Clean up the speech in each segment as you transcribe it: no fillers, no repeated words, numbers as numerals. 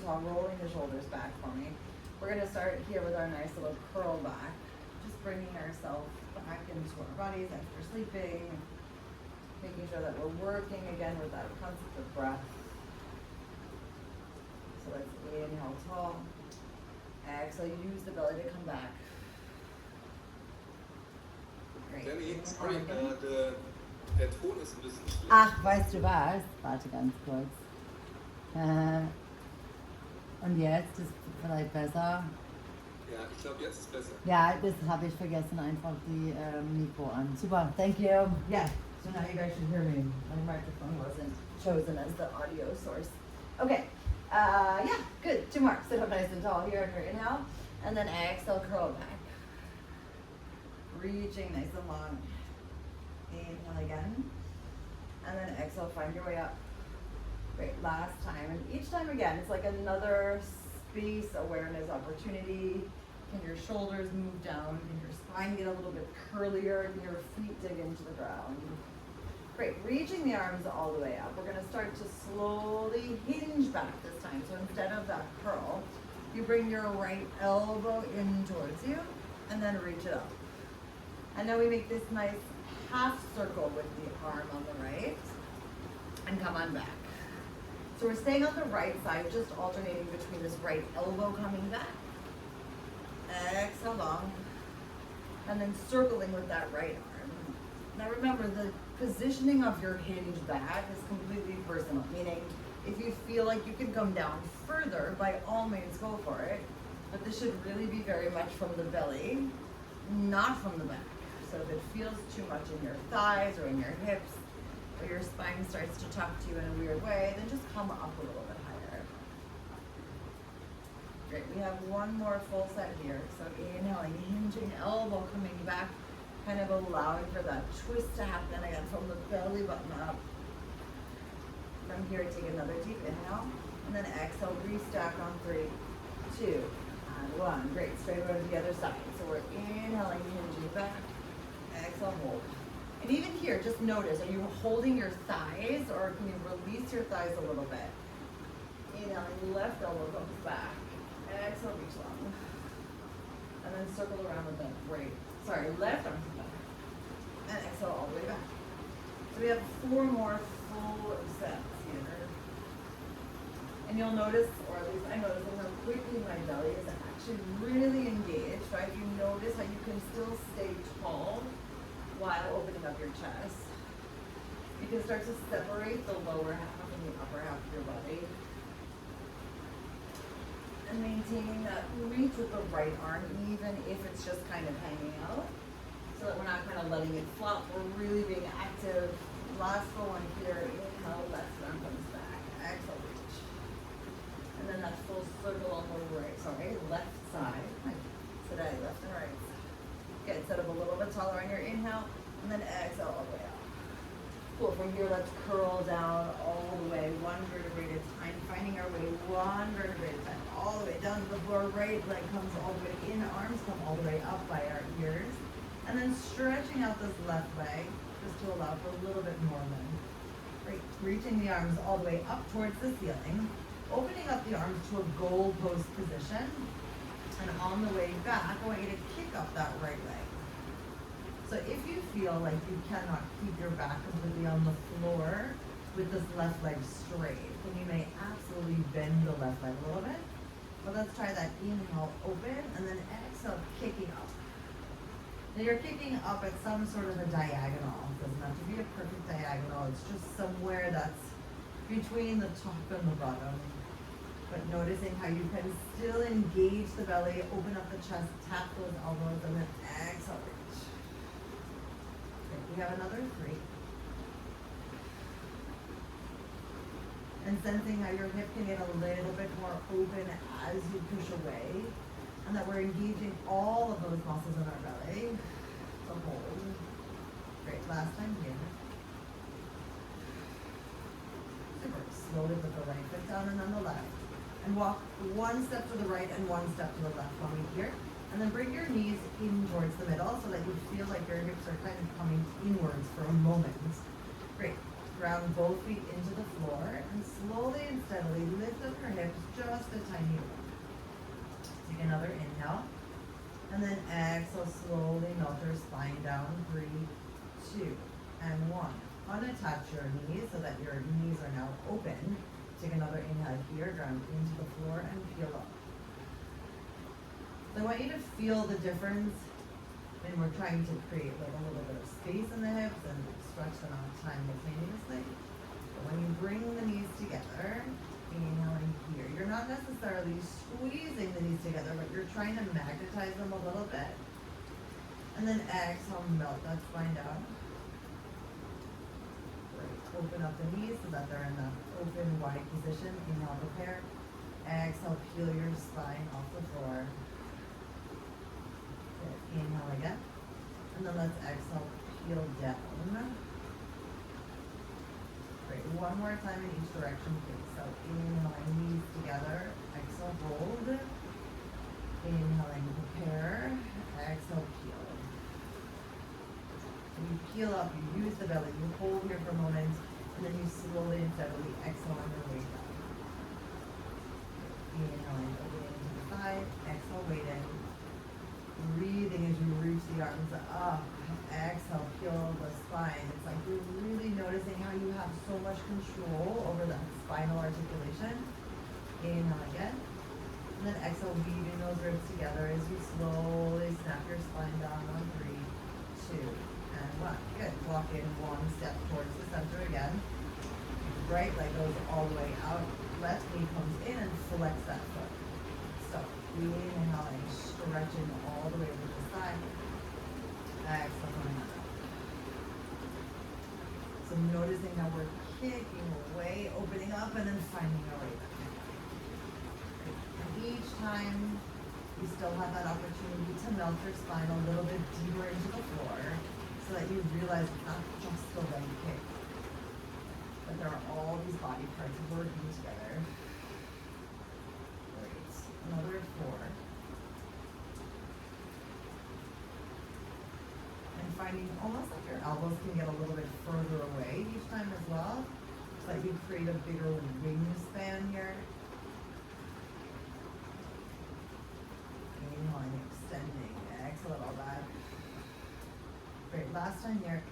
tall, rolling the shoulders back for me. We're gonna start here with our nice little curl back, just bringing ourselves back into our bodies after sleeping, making sure that we're working again with that concept of breath. So let's inhale tall, exhale, use the belly to come back. Great. Danny, sorry, der Ton ist ein bisschen schlecht. Ach, weißt du was? Warte ganz kurz. Und jetzt ist vielleicht besser. Ja, ich glaube, jetzt ist besser. Ja, das habe ich vergessen, einfach die Mikro an. Super, thank you. Yeah, so now you guys should hear me. My microphone wasn't chosen as the audio source. Okay, yeah, good. 2 more. Sit up nice and tall here on your inhale. And then exhale, curl back. Reaching nice and long. Inhale again. And then exhale, find your way up. Great, last time. And each time again, it's like another space awareness opportunity. Can your shoulders move down? Can your spine get a little bit curlier? Can your feet dig into the ground? Great, reaching the arms all the way up. We're gonna start to slowly hinge back this time. So instead of that curl, you bring your right elbow in towards you and then reach it up. And now we make this nice half circle with the arm on the right and come on back. So we're staying on the right side, just alternating between this right elbow coming back. Exhale long. And then circling with that right arm. Now remember, the positioning of your hinge back is completely personal, meaning if you feel like you can come down further, by all means go for it. But this should really be very much from the belly, not from the back. So if it feels too much in your thighs or in your hips, or your spine starts to talk to you in a weird way, then just come up a little bit higher. Great, we have one more full set here. So inhaling, hinging, elbow coming back, kind of allowing for that twist to happen again from the belly button up. From here, take another deep inhale, and then exhale, restack on 3, 2, and 1. Great, straight over to the other side. So we're inhaling, hinging back, exhale, hold. And even here, just notice, are you holding your thighs or can you release your thighs a little bit? Inhaling, left elbow comes back. Exhale, reach long. And then circle around with that left arm comes back. And exhale all the way back. So we have 4 more full sets here. And you'll notice, or at least I'm noticing how quickly my belly is actually really engaged, right? You notice how you can still stay tall while opening up your chest. You can start to separate the lower half and the upper half of your body. And maintaining that reach with the right arm, even if it's just kind of hanging out. So that we're not kind of letting it flop, we're really being active. Last one here, inhale, left arm comes back. Exhale, reach. And then that full circle on the left side. Today, left and right. Good, set up a little bit taller on your inhale, and then exhale all the way up. Cool, from here let's curl down all the way, 1 vertebrae at a time, finding our way 1 vertebrae at a time, all the way down to the floor, right leg comes all the way in, arms come all the way up by our ears, and then stretching out this left leg, just to allow for a little bit more length. Great, reaching the arms all the way up towards the ceiling, opening up the arms to a goal post position, and on the way back, I want you to kick up that right leg. So if you feel like you cannot keep your back completely on the floor with this left leg straight, then you may absolutely bend the left leg a little bit. But let's try that. Inhale, open, and then exhale, kicking up. Now you're kicking up at some sort of a diagonal. It doesn't have to be a perfect diagonal. It's just somewhere that's between the top and the bottom. But noticing how you can still engage the belly, open up the chest, tap those elbows, and then exhale, reach. Okay, we have another 3. And sensing how your hip can get a little bit more open as you push away, and that we're engaging all of those muscles in our belly. So hold. Great, last time here. Super. Slowly put the right foot down and then the left. And walk 1 step to the right and 1 step to the left while we here. And then bring your knees in towards the middle so that you feel like your hips are kind of coming inwards for a moment. Great. ground both feet into the floor and slowly and steadily lift up your hips just a tiny bit. Take another inhale. And then exhale, slowly melt your spine down. 3, 2, and 1. Unattach your knees so that your knees are now open. Take another inhale here, ground into the floor and peel up. So I want you to feel the difference when we're trying to create like a little bit of space in the hips and stretch them out simultaneously. But when you bring the knees together, inhaling here, you're not necessarily squeezing the knees together, but you're trying to magnetize them a little bit. And then exhale, melt that spine down. Great. Open up the knees so that they're in the open, wide position. Inhale, prepare. Exhale, peel your spine off the floor. Good. Inhale again. And then let's exhale, peel down. Great. One more time in each direction, please. So inhaling, knees together. Exhale, hold. Inhaling, prepare. Exhale, peel. When you peel up, you use the belly. You hold here for a moment, and then you slowly and steadily exhale on your way down. Inhaling, opening to the side. Exhale, weight in. Breathing as you reach the arms up. Exhale, peel the spine. It's like you're really noticing how you have so much control over that spinal articulation. Inhale again. And then exhale, weaving those ribs together as you slowly snap your spine down on 3, 2, and 1. Good. Walk in one step towards the center again. Right leg goes all the way out. Left knee comes in and flex that foot. So, inhaling, stretching all the way to the side. Exhale, coming up. So noticing how we're kicking away, opening up, and then finding our way back. And each time, you still have that opportunity to melt your spine a little bit deeper into the floor so that you realize it's not just the leg kick, but there are all these body parts working together. Great. Another 4. And finding almost like your elbows can get a little bit further away each time as well, so that you create a bigger wingspan here. Inhaling, extending, exhale it all back. Great, last time here.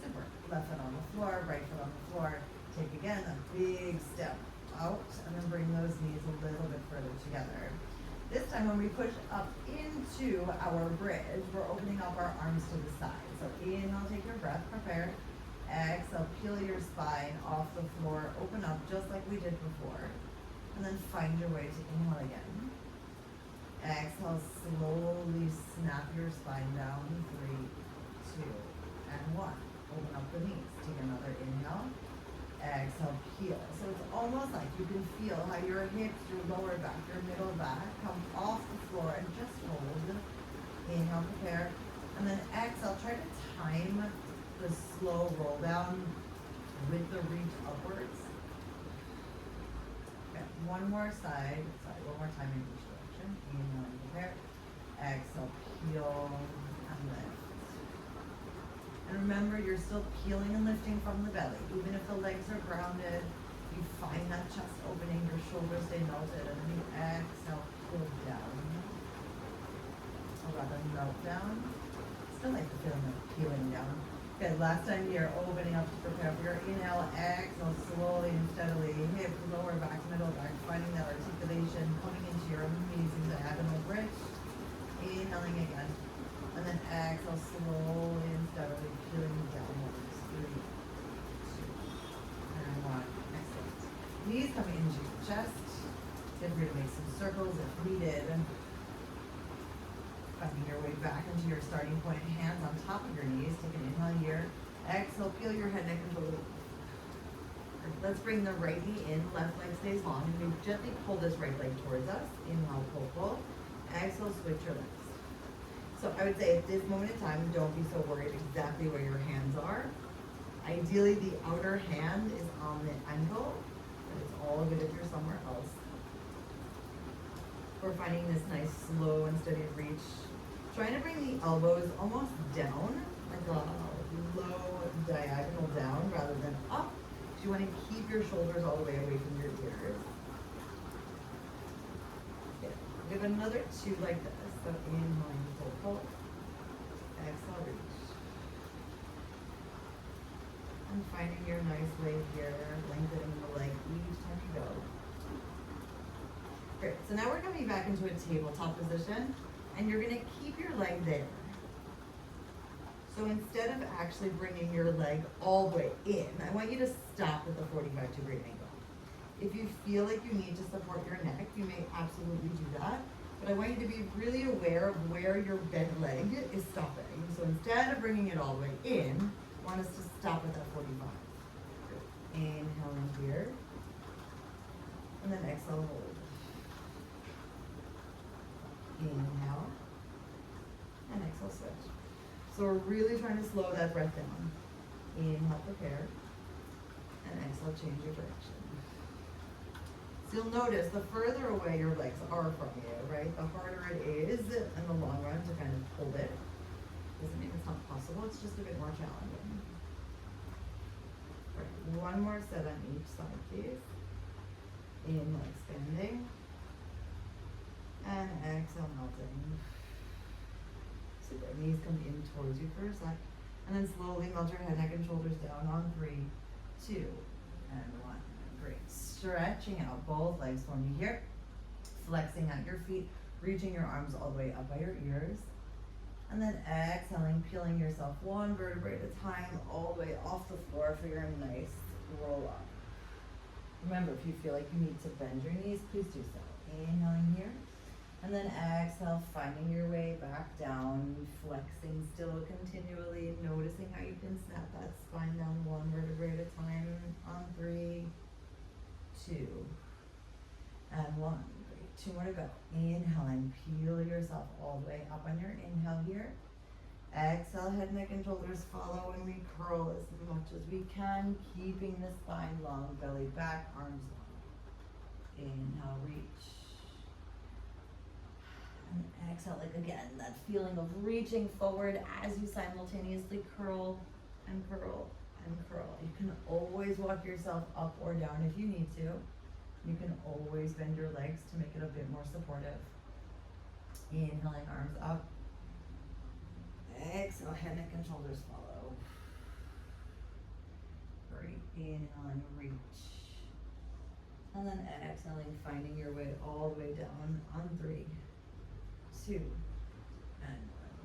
Super. Left foot on the floor, right foot on the floor. Take again a big step out, and then bring those knees a little bit further together. This time when we push up into our bridge, we're opening up our arms to the side. So inhale, take your breath, prepare. Exhale, peel your spine off the floor, open up just like we did before. And then find your way to inhale again. Exhale, slowly snap your spine down. 3, 2, and 1. Open up the knees. Take another inhale. Exhale, peel. So it's almost like you can feel how your hips, your lower back, your middle back come off the floor and just hold. Inhale, prepare. And then exhale, try to time the slow roll down with the reach upwards. Okay, one more side. Sorry, one more time in each direction. Inhale and prepare. Exhale, peel and lift. And remember, you're still peeling and lifting from the belly. Even if the legs are grounded, you find that chest opening, your shoulders stay melted, and then you exhale, peel down. Or rather, melt down. Still like the feeling of peeling down. Okay, last time here, opening up to prepare for your inhale, exhale, slowly and steadily, hip, lower back, middle back, finding that articulation, coming into your amazing diagonal bridge. Inhaling again. And then exhale, slowly and steadily peeling downwards. 3, 2, and 1. Excellent. Knees coming into your chest. Feel free to make some circles if needed. Finding your way back into your starting point. Hands on top of your knees. Take an inhale here. Exhale, peel your head, neck, and glute. Let's bring the right knee in. Left leg stays long. And we gently pull this right leg towards us. Inhale, pull, pull. Exhale, switch your legs. So I would say at this moment in time, don't be so worried exactly where your hands are. Ideally, the outer hand is on the ankle, but it's all good if you're somewhere else. We're finding this nice slow and steady reach. Trying to bring the elbows almost down like a low diagonal down rather than up. So you want to keep your shoulders all the way away from your ears. Good. Give another 2 like this. So inhale, pull. Exhale, reach. And finding your nice way here, lengthening the leg each time you go. Great, so now we're coming back into a tabletop position, and you're gonna keep your leg there. So instead of actually bringing your leg all the way in, I want you to stop at the 45-degree angle. If you feel like you need to support your neck, you may absolutely do that. But I want you to be really aware of where your bent leg is stopping. So instead of bringing it all the way in, I want us to stop at that 45. Inhale in here. And then exhale, hold. Inhale. And exhale, switch. So we're really trying to slow that breath down. Inhale, prepare. And exhale, change your direction. So you'll notice the further away your legs are from you, right, the harder it is in the long run to kind of hold it. Doesn't mean it's not possible, it's just a bit more challenging. All right, one more set on each side, please. Inhale, expanding. And exhale, melting. Super. Knees come in towards you for a sec. And then slowly melt your head, neck, and shoulders down on 3, 2, and 1. Great. Stretching out both legs for me here. Flexing out your feet, reaching your arms all the way up by your ears. And then exhaling, peeling yourself one vertebrae at a time, all the way off the floor for your nice roll up. Remember, if you feel like you need to bend your knees, please do so. Inhaling here. And then exhale, finding your way back down, flexing still continually, noticing how you can snap that spine down one vertebrae at a time on 3, 2, and 1. Great. 2 more to go. Inhaling, peel yourself all the way up on your inhale here. Exhale, head, neck, and shoulders follow, and we curl as much as we can, keeping the spine long, belly back, arms long. Inhale, reach. And exhale, like again, that feeling of reaching forward as you simultaneously curl and curl and curl. You can always walk yourself up or down if you need to. You can always bend your legs to make it a bit more supportive. Inhaling, arms up. Exhale, head, neck, and shoulders follow. Great. Inhaling, reach. And then exhaling, finding your way all the way down on 3, 2, and 1.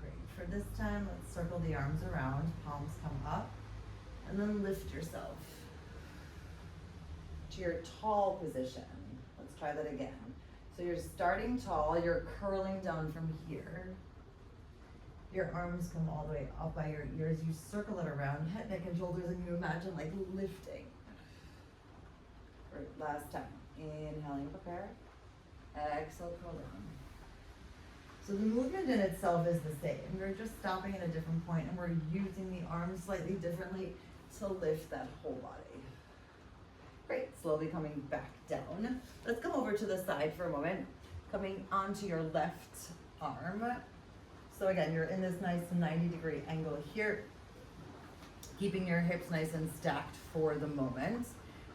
Great. For this time, let's circle the arms around, palms come up, and then lift yourself to your tall position. Let's try that again. So you're starting tall, you're curling down from here. Your arms come all the way up by your ears. You circle it around, head, neck, and shoulders, and you imagine like lifting. Great. Last time. Inhaling, prepare. Exhale, curl down. So the movement in itself is the same. We're just stopping at a different point, and we're using the arms slightly differently to lift that whole body. Great, slowly coming back down. Let's come over to the side for a moment. Coming onto your left arm. So again, you're in this nice 90-degree angle here. Keeping your hips nice and stacked for the moment.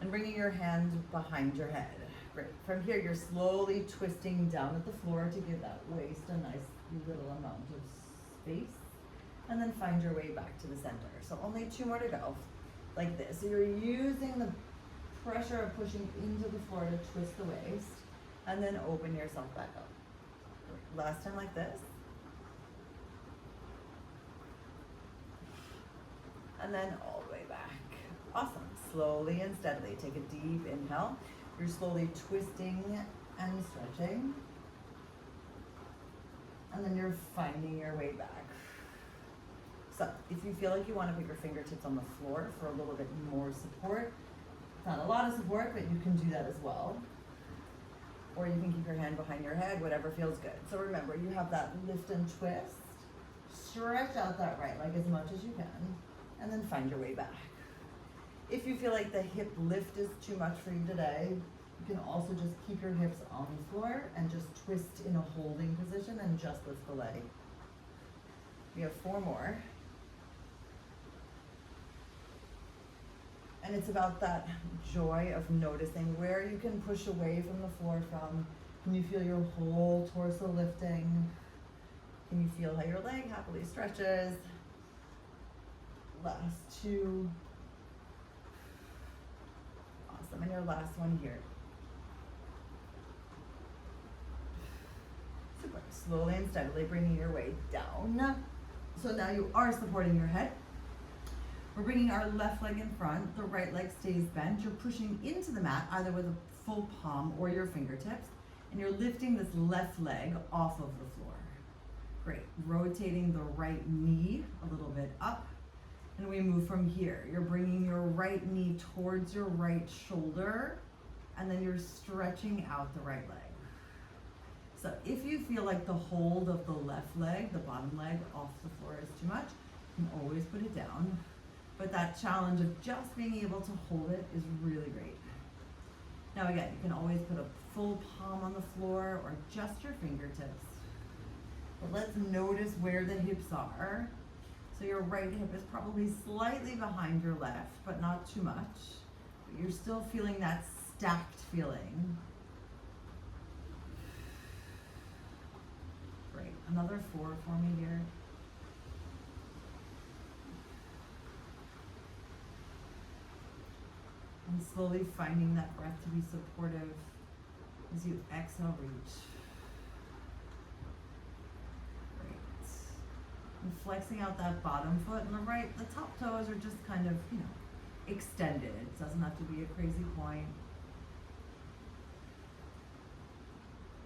And bringing your hand behind your head. Great. From here, you're slowly twisting down at the floor to give that waist a nice little amount of space. And then find your way back to the center. So only 2 more to go, like this. So you're using the pressure of pushing into the floor to twist the waist, and then open yourself back up. Great. Last time like this. And then all the way back. Awesome. Slowly and steadily. Take a deep inhale. You're slowly twisting and stretching. And then you're finding your way back. So if you feel like you want to put your fingertips on the floor for a little bit more support, not a lot of support, but you can do that as well. Or you can keep your hand behind your head, whatever feels good. So remember, you have that lift and twist. Stretch out that right leg as much as you can, and then find your way back. If you feel like the hip lift is too much for you today, you can also just keep your hips on the floor and just twist in a holding position and just lift the leg. We have 4 more. And it's about that joy of noticing where you can push away from the floor from. Can you feel your whole torso lifting? Can you feel how your leg happily stretches? Last two. Awesome, and your last one here. Super. Slowly and steadily bringing your weight down. So now you are supporting your head. We're bringing our left leg in front, the right leg stays bent. You're pushing into the mat either with a full palm or your fingertips, and you're lifting this left leg off of the floor. Great. Rotating the right knee a little bit up, and we move from here. You're bringing your right knee towards your right shoulder, and then you're stretching out the right leg. So if you feel like the hold of the left leg, the bottom leg off the floor is too much, you can always put it down. But that challenge of just being able to hold it is really great. Now again, you can always put a full palm on the floor or just your fingertips. But let's notice where the hips are. So your right hip is probably slightly behind your left, but not too much. But you're still feeling that stacked feeling. Great, another 4 for me here. And slowly finding that breath to be supportive as you exhale, reach. Great. And flexing out that bottom foot and the top toes are just kind of, extended. It doesn't have to be a crazy point.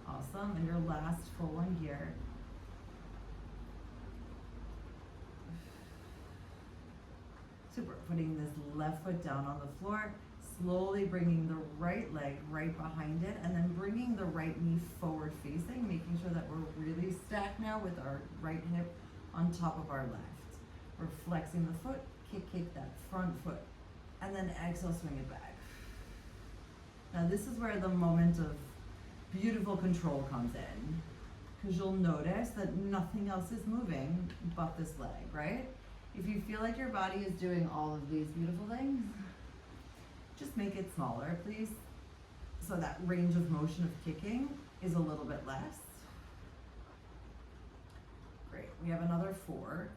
Awesome, and your last full one here. Super, putting this left foot down on the floor, slowly bringing the right leg right behind it, and then bringing the right knee forward facing, making sure that we're really stacked now with our right hip on top of our left. We're flexing the foot, kick that front foot, and then exhale, swing it back. Now this is where the moment of beautiful control comes in, because you'll notice that nothing else is moving but this leg, right? If you feel like your body is doing all of these beautiful things, just make it smaller, please. So that range of motion of kicking is a little bit less. Great, we have another 4.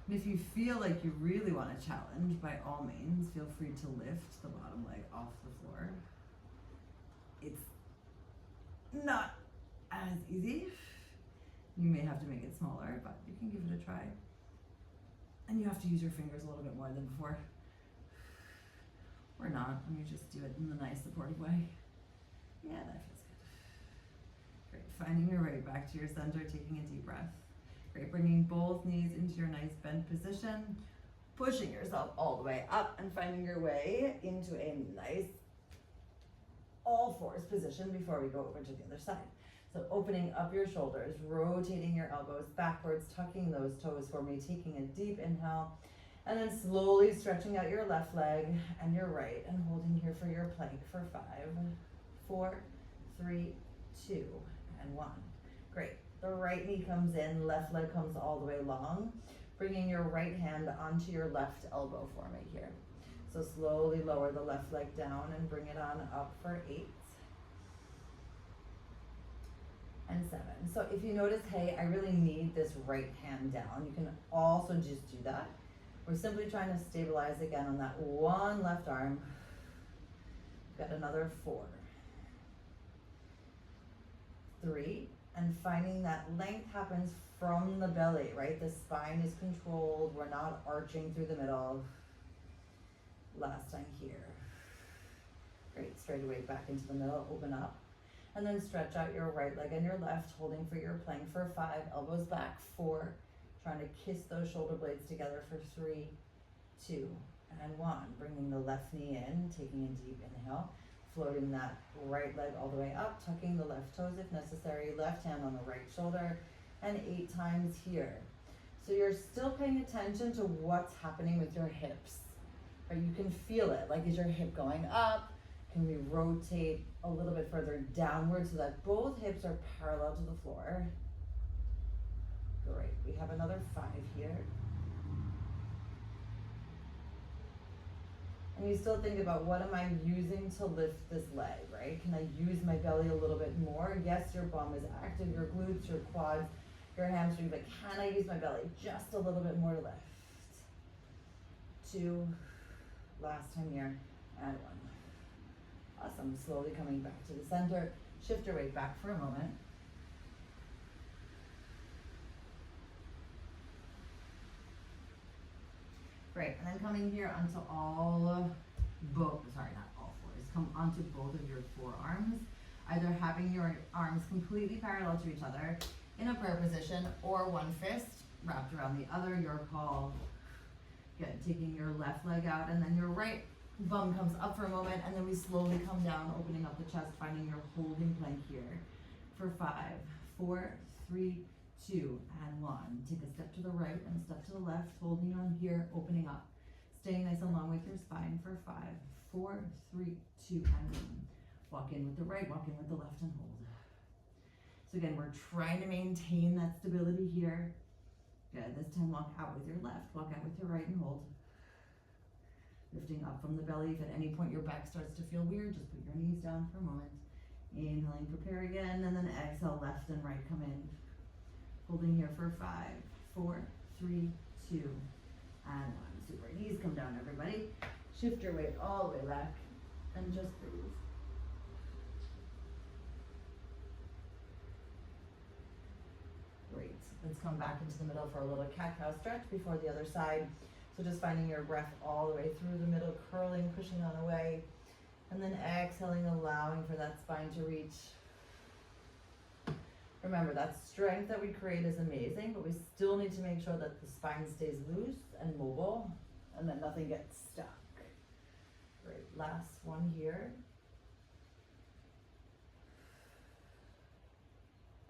And if you feel like you really want to challenge, by all means, feel free to lift the bottom leg off the floor. It's not as easy. You may have to make it smaller, but you can give it a try. And you have to use your fingers a little bit more than before. Or not, and you just do it in the nice supportive way. Yeah, that feels good. Great, finding your way back to your center, taking a deep breath. Great, bringing both knees into your nice bent position, pushing yourself all the way up and finding your way into a nice all fours position before we go over to the other side. So opening up your shoulders, rotating your elbows backwards, tucking those toes for me, taking a deep inhale, and then slowly stretching out your left leg and your right, and holding here for your plank for 5, 4, 3, 2, and 1. Great. The right knee comes in, left leg comes all the way long, bringing your right hand onto your left elbow for me here. So slowly lower the left leg down and bring it on up for 8. And 7. So if you notice, hey, I really need this right hand down, you can also just do that. We're simply trying to stabilize again on that one left arm. Got another 4, 3, and finding that length happens from the belly, right? The spine is controlled, we're not arching through the middle. Last time here. Great, straight away back into the middle, open up. And then stretch out your right leg and your left, holding for your plank for 5, elbows back, 4, trying to kiss those shoulder blades together for 3, 2, and 1. Bringing the left knee in, taking a deep inhale, floating that right leg all the way up, tucking the left toes if necessary, left hand on the right shoulder, and 8 times here. So you're still paying attention to what's happening with your hips, right? You can feel it, like is your hip going up? Can we rotate a little bit further downward so that both hips are parallel to the floor? Great, we have another 5 here. And you still think about, what am I using to lift this leg, right? Can I use my belly a little bit more? Yes, your bum is active, your glutes, your quads, your hamstrings, but can I use my belly just a little bit more to lift? 2, last time here, and 1. Awesome, slowly coming back to the center. Shift your weight back for a moment. Great, and then coming here onto not all fours, come onto both of your forearms, either having your arms completely parallel to each other in a prayer position, or one fist wrapped around the other, your call. Good, taking your left leg out, and then your right bum comes up for a moment, and then we slowly come down, opening up the chest, finding your holding plank here for 5, 4, 3, 2, and 1. Take a step to the right and a step to the left, holding on here, opening up. Staying nice and long with your spine for 5, 4, 3, 2, and 1. Walk in with the right, walk in with the left, and hold. So again, we're trying to maintain that stability here. Good, this time walk out with your left, walk out with your right, and hold. Lifting up from the belly. If at any point your back starts to feel weird, just put your knees down for a moment. Inhaling, prepare again, and then exhale, left and right come in. Holding here for 5, 4, 3, 2, and 1. Super. Knees come down, everybody. Shift your weight all the way back, and just breathe. Great. Let's come back into the middle for a little cat-cow stretch before the other side. So just finding your breath all the way through the middle, curling, pushing on away, and then exhaling, allowing for that spine to reach. Remember, that strength that we create is amazing, but we still need to make sure that the spine stays loose and mobile, and that nothing gets stuck. Great, last one here.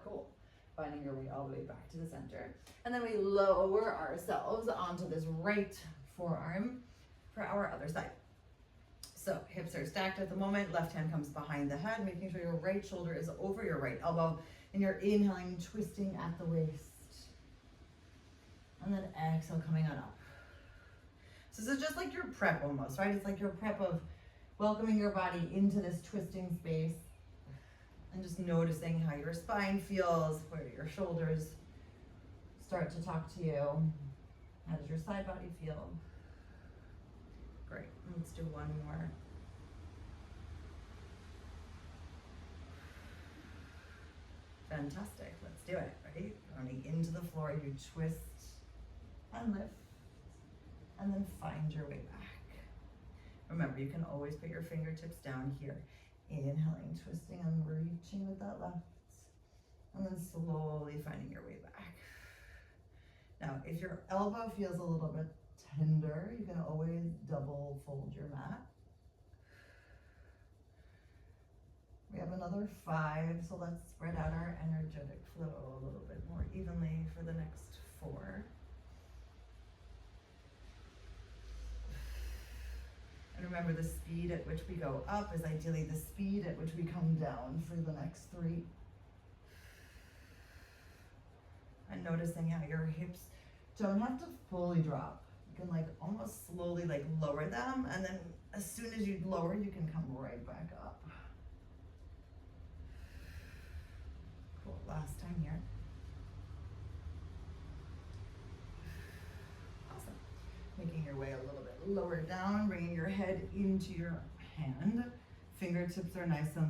Cool. Finding your way all the way back to the center. And then we lower ourselves onto this right forearm for our other side. So hips are stacked at the moment, left hand comes behind the head, making sure your right shoulder is over your right elbow, and you're inhaling, twisting at the waist. And then exhale, coming on up. So this is just like your prep almost, right? It's like your prep of welcoming your body into this twisting space, and just noticing how your spine feels, where your shoulders start to talk to you. How does your side body feel? Great, let's do one more. Fantastic, let's do it, right? Running into the floor, you twist and lift, and then find your way back. Remember, you can always put your fingertips down here. Inhaling, twisting, and reaching with that left, and then slowly finding your way back. Now, if your elbow feels a little bit tender, you can always double fold your mat. We have another 5, so let's spread out our energetic flow a little bit more evenly for the next 4. And remember, the speed at which we go up is ideally the speed at which we come down for the next 3. And noticing how your hips don't have to fully drop. You can like almost slowly like lower them, and then as soon as you lower, you can come right back up. Cool, last time here. Awesome. Making your way a little bit lower down, bringing your head into your hand. Fingertips are nice and low.